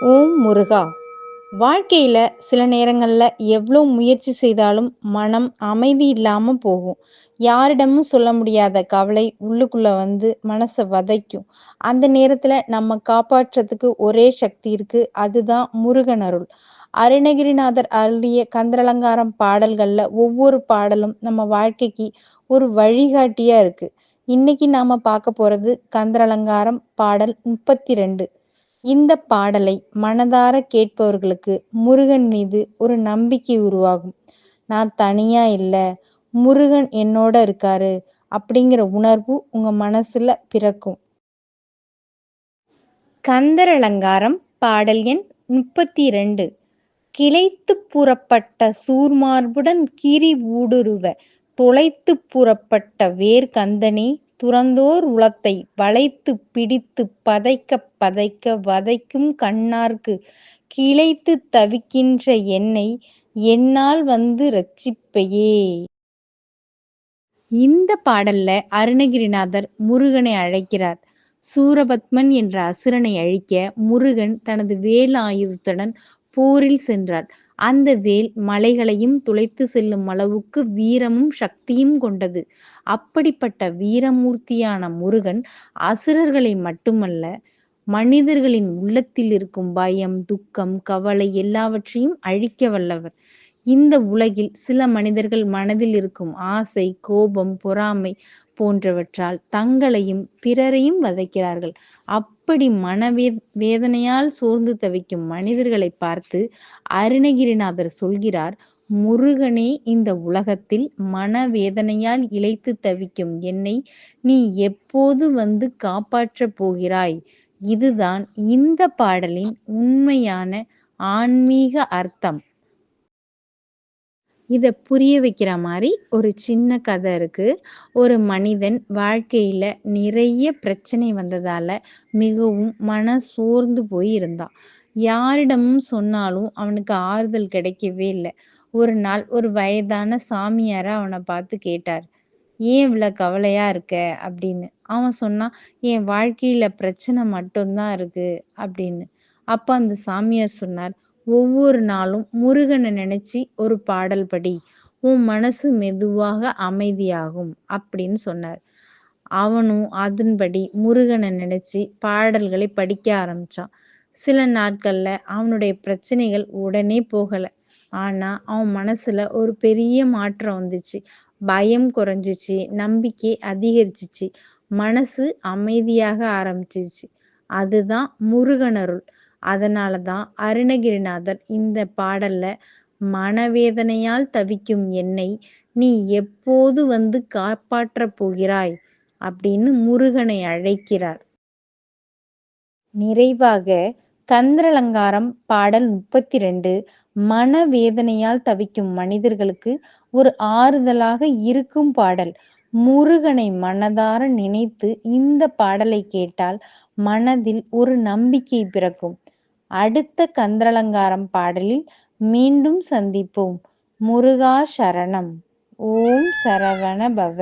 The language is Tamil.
ஓம் முருகா! வாழ்க்கையில சில நேரங்கள்ல எவ்ளோ முயற்சி செய்தாலும் மனம் அமைதி இல்லாம போகும். யாரிடமும் சொல்ல முடியாத கவலை உள்ளுக்குள்ள வந்து மனச வதைக்கும். அந்த நேரத்துல நம்ம காப்பாற்றதுக்கு ஒரே சக்தி இருக்கு. அதுதான் முருகன் அருள். அருணகிரிநாதர் அருளிய கந்தரலங்காரம் பாடல்கள்ல ஒவ்வொரு பாடலும் நம்ம வாழ்க்கைக்கு ஒரு வழிகாட்டியா இருக்கு. இன்னைக்கு நாம பார்க்க போறது கந்தரலங்காரம் பாடல் 32. இந்த பாடலை மனதார கேட்பவர்களுக்கு முருகன் மீது ஒரு நம்பிக்கை உருவாகும். நான் தனியா இல்ல, முருகன் என்னோட இருக்காரு அப்படிங்கிற உணர்வு உங்க மனசுல பிறக்கும். கந்தர் அலங்காரம் பாடல் எண் 32. கிளைத்துப் புறப்பட்ட சூர்மார்புடன் கிரி ஊடுருவ தொலைத்துப் புறப்பட்ட வேர் கந்தனே துறந்தோர் உளத்தை வளைத்துப் பிடித்துப் பதைக்கப் பதைக்க வதைக்கும் கண்ணார்க்கு கிளைத்துத் தவிக்கின்ற என்னை என்னால் வந்து இரட்சிப்பையே. இந்த பாடல்ல அருணகிரிநாதர் முருகனை அழைக்கிறார். சூரபத்மன் என்ற அசுரனை அழிக்க முருகன் தனது வேல் ஆயுதத்துடன் போரில் சென்றார். அந்த வேல் மலைகளையும் துளைத்து செல்லும் அளவுக்கு வீரமும் சக்தியும் கொண்டது. அப்படிப்பட்ட வீரமூர்த்தியான முருகன் அசுரர்களை மட்டுமல்ல, மனிதர்களின் உள்ளத்தில் இருக்கும் பயம், துக்கம், கவலை எல்லாவற்றையும் அழிக்க வல்லவர். இந்த உலகில் சில மனிதர்கள் மனதில் இருக்கும் ஆசை, கோபம், பொறாமை போன்றவற்றால் தங்களையும் பிறரையும் வதைக்கிறார்கள். அப்படி வேதனையால் சோர்ந்து தவிக்கும் மனிதர்களை பார்த்து அருணகிரிநாதர் சொல்கிறார், முருகனே, இந்த உலகத்தில் மனவேதனையால் இளைத்து தவிக்கும் என்னை நீ எப்போது வந்து காப்பாற்றப் போகிறாய்? இதுதான் இந்த பாடலின் உண்மையான ஆன்மீக அர்த்தம். இத புரிய வைக்கிற மாரி ஒரு சின்ன கதை இருக்கு. ஒரு மனிதன் வாழ்க்கையில நிறைய பிரச்சனை வந்ததால மிகவும் சோர்ந்து போய் இருந்தான். யாரிடமும் சொன்னாலும் அவனுக்கு ஆறுதல் கிடைக்கவே இல்ல. ஒரு நாள் ஒரு வயதான சாமியார அவன பார்த்து கேட்டார். "ஏன் இவ்ளோ கவலையா இருக்க?" அப்படின்னு. அவன் சொன்னான், "என் வாழ்க்கையில பிரச்சனை மட்டும் தான் இருக்கு" அப்படின்னு. அப்ப அந்த சாமியார் சொன்னார், "ஒவ்வொரு நாளும் முருகன நினைச்சு ஒரு பாடல் படி. உன் மனசு மெதுவாக அமைதியாகும்" அப்படின்னு சொன்னார். அவனும் அதன்படி முருகன நினைச்சு பாடல்களை படிக்க ஆரம்பிச்சான். சில நாட்கள்ல அவனுடைய பிரச்சனைகள் உடனே போகல. ஆனா அவன் மனசுல ஒரு பெரிய மாற்றம் வந்துச்சு. பயம் குறைஞ்சிச்சு, நம்பிக்கை அதிகரிச்சுச்சு, மனசு அமைதியாக ஆரம்பிச்சிச்சு. அதுதான் முருகனருள். அதனாலதான் அருணகிரிநாதர் இந்த பாடல்ல மனவேதனையால் தவிக்கும் என்னை நீ எப்போது வந்து காப்பாற்றப் போகிறாய் அப்படின்னு முருகனை அழைக்கிறார். நிறைவாக கந்தரலங்காரம் பாடல் 32 மனவேதனையால் தவிக்கும் மனிதர்களுக்கு ஒரு ஆறுதலாக இருக்கும் பாடல். முருகனை மனதார நினைத்து இந்த பாடலை கேட்டால் மனதில் ஒரு நம்பிக்கை பிறக்கும். அடுத்த கந்தரலங்காரம் பாடலில் மீண்டும் சந்திப்போம். முருகா சரணம். ஓம் சரவண பவ.